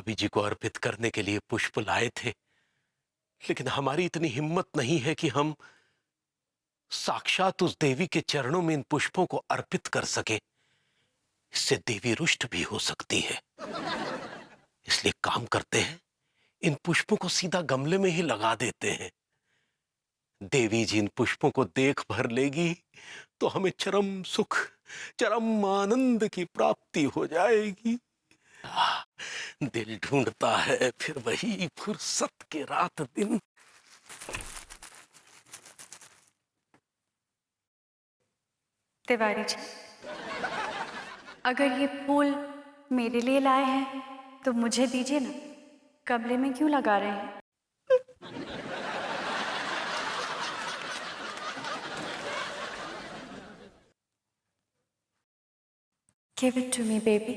भाभी जी को अर्पित करने के लिए पुष्प लाए थे, लेकिन हमारी इतनी हिम्मत नहीं है कि हम साक्षात उस देवी के चरणों में इन पुष्पों को अर्पित कर सके। इससे देवी रुष्ट भी हो सकती है। इसलिए काम करते हैं, इन पुष्पों को सीधा गमले में ही लगा देते हैं। देवी जी इन पुष्पों को देख भर लेगी तो हमें चरम सुख, चरम आनंद की प्राप्ति हो जाएगी। दिल ढूंढता है फिर वही फुर्सत के रात दिन। तिवारी जी, अगर ये फूल मेरे लिए लाए हैं तो मुझे दीजिए ना। गमले में क्यों लगा रहे हैं? Give it to me, baby.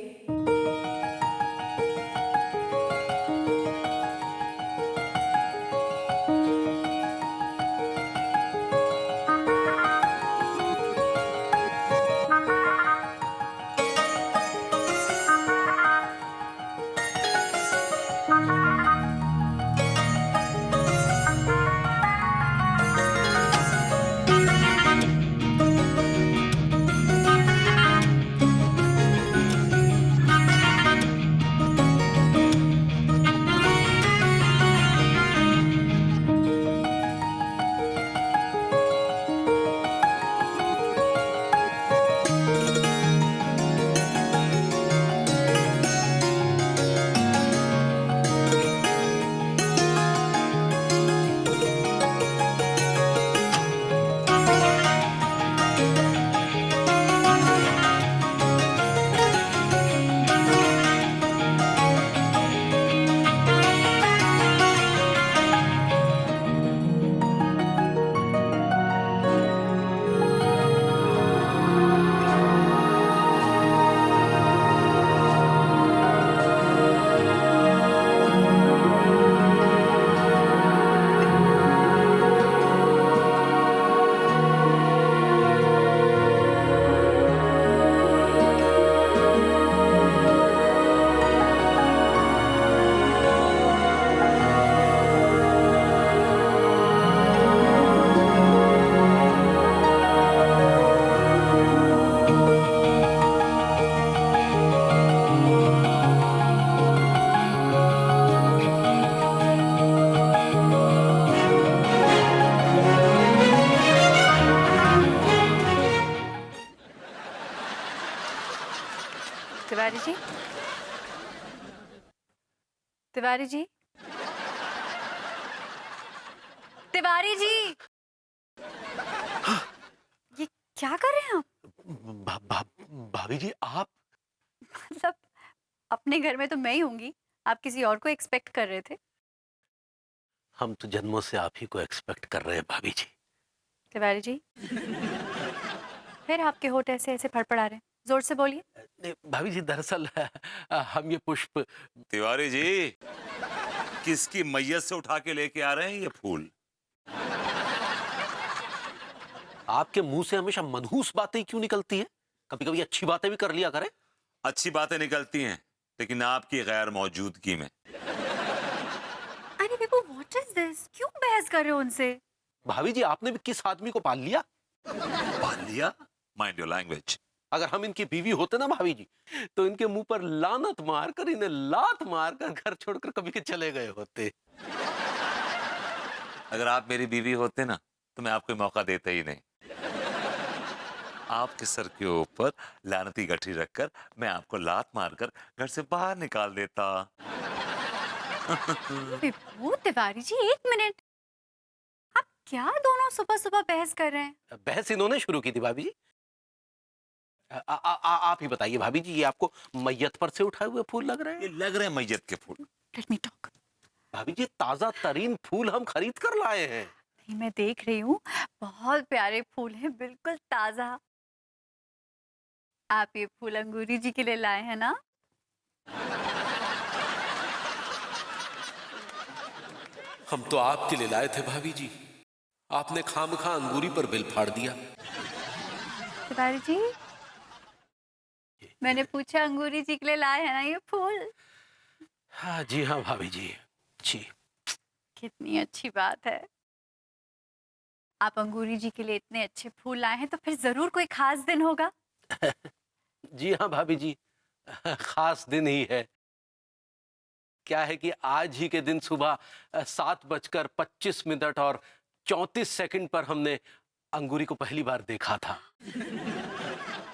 Tiwari ji, Tiwari ji, Tiwari ji, ये क्या कर रहे हैं आप? भाभी जी आप? मतलब अपने घर में तो मैं ही होंगी, आप किसी और को एक्सपेक्ट कर रहे थे? हम तो जन्मों से आप ही को एक्सपेक्ट कर रहे हैं भाभी जी। तिवारी जी, फिर आपके होठ ऐसे ऐसे फड़फड़ा रहे हैं, जोर से बोलिए। नहीं, भाभी जी दरअसल हम ये पुष्प। तिवारी जी, किसकी मैयत से उठा के लेके आ रहे हैं ये फूल? आपके मुंह से हमेशा मनहूस बातें क्यों निकलती हैं? कभी कभी अच्छी बातें भी कर लिया करें। अच्छी बातें निकलती हैं, लेकिन आपकी गैर मौजूदगी में। अरे बेबू, व्हाट इज दिस? क्यों बहस कर रहे हो उनसे? भाभी जी आपने भी किस आदमी को पाल लिया? पाल लिया? Mind your language. अगर हम इनकी बीवी होते ना भाभी जी, तो इनके मुंह पर लानत मारकर, इन्हें लात मारकर घर छोड़कर कभी के चले गए होते। अगर आप मेरी बीवी होते ना, तो मैं आपको मौका देता ही नहीं। आपके सर के ऊपर लानती गठरी रखकर मैं आपको लात मारकर घर से बाहर निकाल देता। बेबू, तिवारी जी, एक मिनट। आप क्या दोनों सुबह सुबह बहस कर रहे हैं? बहस इन्होंने शुरू की थी भाभी जी। आप ही बताइए भाभी जी, ये आपको मैयत पर से उठाए हुए फूल लग रहे ये हैं? लग रहे हैं मैयत के फूल। Let me talk. भाभी जी ताजा तरीन फूल हम खरीद कर लाए हैं। नहीं, मैं देख रही हूँ, बहुत प्यारे फूल हैं, बिल्कुल ताजा। आप ये फूल अंगूरी जी के लिए लाए हैं ना? हम तो आपके लिए लाए थे भाभी जी, आपने खामखा अंगूरी पर बिल फाड़ दिया। तिवारी जी, मैंने पूछा अंगूरी जी के लिए लाए हैं ना ये फूल? हाँ जी, हाँ भाभी जी। जी। कितनी अच्छी बात है। आप अंगूरी जी के लिए इतने अच्छे फूल लाए हैं तो फिर जरूर कोई खास दिन होगा। जी हाँ भाभी जी, खास दिन ही है। क्या है कि आज ही के दिन सुबह 7:25 और 34 सेकंड पर हमने अंगूरी को पहली बार देखा था।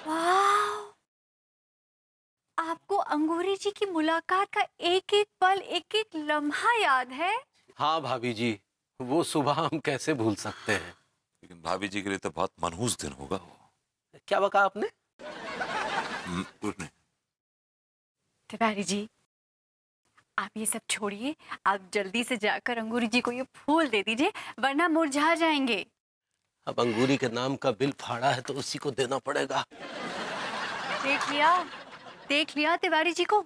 वाह! आपको अंगूरी जी की मुलाकात का एक-एक पल, एक-एक लम्हा याद है? हाँ भाभी जी, वो सुबह हम कैसे भूल सकते हैं। लेकिन भाभी जी के लिए तो बहुत मनहूस दिन होगा वो। क्या बका आपने? कुछ नहीं। तिवारी जी, आप ये सब छोड़िए, आप जल्दी से जाकर अंगूरी जी को ये फूल दे दीजिए, वरना मुरझा जाएंगे। अब अंगूरी के नाम का बिल फाड़ा है तो उसी को देना पड़ेगा। देख लिया, देख लिया तिवारी जी को,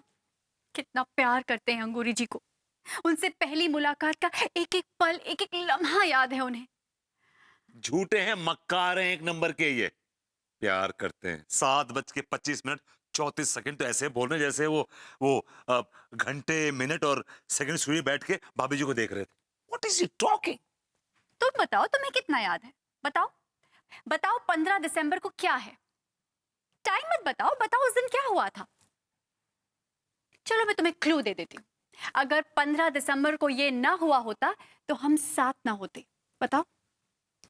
कितना प्यार करते हैं अंगूरी जी को। उनसे पहली मुलाकात का एक-एक पल, एक-एक लम्हा याद है उन्हें। झूठे हैं, मक्कार हैं एक नंबर के ये। प्यार करते हैं। 7:25 34 सेकंड तो ऐसे बोल रहे हैं जैसे वो घंटे मिनट और सेकंड स्टूडियो बैठ के भाभी जी को देख रहे थे। What is he talking? तुम बताओ तुम्हें कितना याद है? बताओ, बताओ 15 दिसंबर को क्या है? टाइम मत बताओ, बताओ उस दिन क्या हुआ था? चलो मैं तुम्हें क्लू दे देती हूँ। अगर 15 दिसंबर को ये ना हुआ होता तो हम साथ ना होते। बताओ,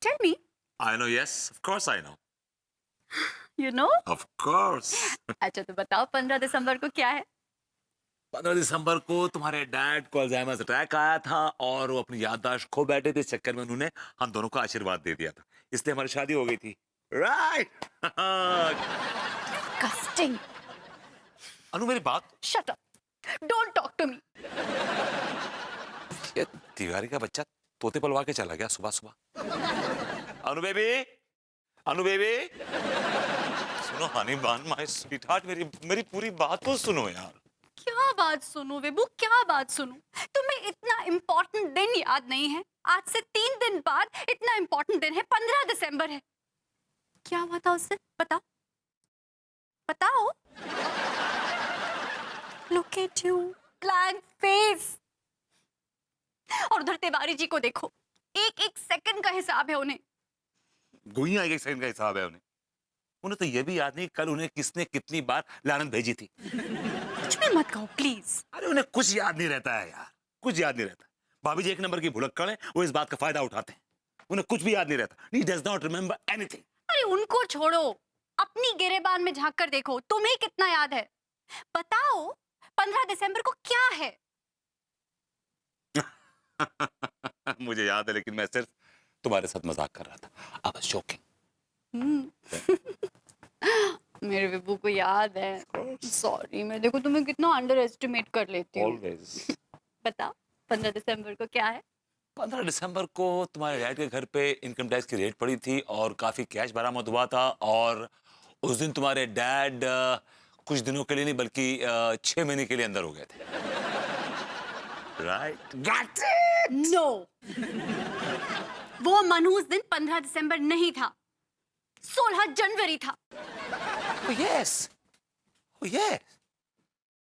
tell me. I know, yes of course I know. You know. Of course. अच्छा तो बताओ 15 दिसंबर को क्या है? 15 दिसंबर को तुम्हारे डैड को अल्जाइमर अटैक आया था और वो अपनी याददाश्त खो बैठे थे। इस चक्कर में उन्होंने हम दोनों को आशीर्वाद दे दिया था, इसलिए हमारी शादी हो गई थी। राइट। Disgusting. अनु मेरी बात। Shut up. Don't talk to me. ये तिवारी का बच्चा तोते पलवा के चला गया सुबह सुबह। अनु बेबी, अनु बेबी, सुनो हनी बन माय स्वीटहार्ट, मेरी पूरी बात तो सुनो यार। क्या बात सुनूं विभू, क्या बात सुनूं? तुम्हें इतना इम्पोर्टेंट दिन याद नहीं है? आज से 3 दिन बाद इतना इम्पोर्टेंट दिन है, 15 दिसंबर है। क्या हुआ था उस दिन? बताओ, बताओ। Look at you, blank face. और उधर तिवारी जी को देखो, एक एक सेकंड का हिसाब है उन्हें। गुइया एक सेकंड का हिसाब है उन्हें। उन्हें तो ये भी याद नहीं कल उन्हें किसने कितनी बार लानत भेजी थी। कुछ भी मत कहो प्लीज। अरे उन्हें कुछ याद नहीं रहता है यार, कुछ याद नहीं रहता। भाभी जी एक नंबर की भुलक्कड़ है, वो इस बात का फायदा उठाते हैं। उन्हें कुछ भी याद नहीं रहता। He does not remember anything. अरे उनको छोड़ो, अपनी गिरेबान में झांक कर देखो, तुम्हें कितना याद है? बताओ 15 दिसंबर को क्या है? मुझे याद है, लेकिन मैं सिर्फ तुम्हारे साथ मजाक कर रहा था। I was joking. मेरे विभू को याद है। सॉरी, मैं देखो तुम्हें कितना अंडर एस्टिमेट कर लेती हूँ। Always. बताओ 15 दिसंबर को क्या है? 15 दिसंबर को तुम्हारे डैड के घर पे इनकम टैक्स की रेड पड़ी थी और काफी कैश बरामद हुआ था। और उस दिन तुम्हारे डैड कुछ दिनों के लिए नहीं बल्कि 6 महीने के लिए अंदर हो गए थे। राइट? Got it! नो, वो मनहूस दिन 15 दिसंबर नहीं था, 16 जनवरी था। Oh yes. Oh yes.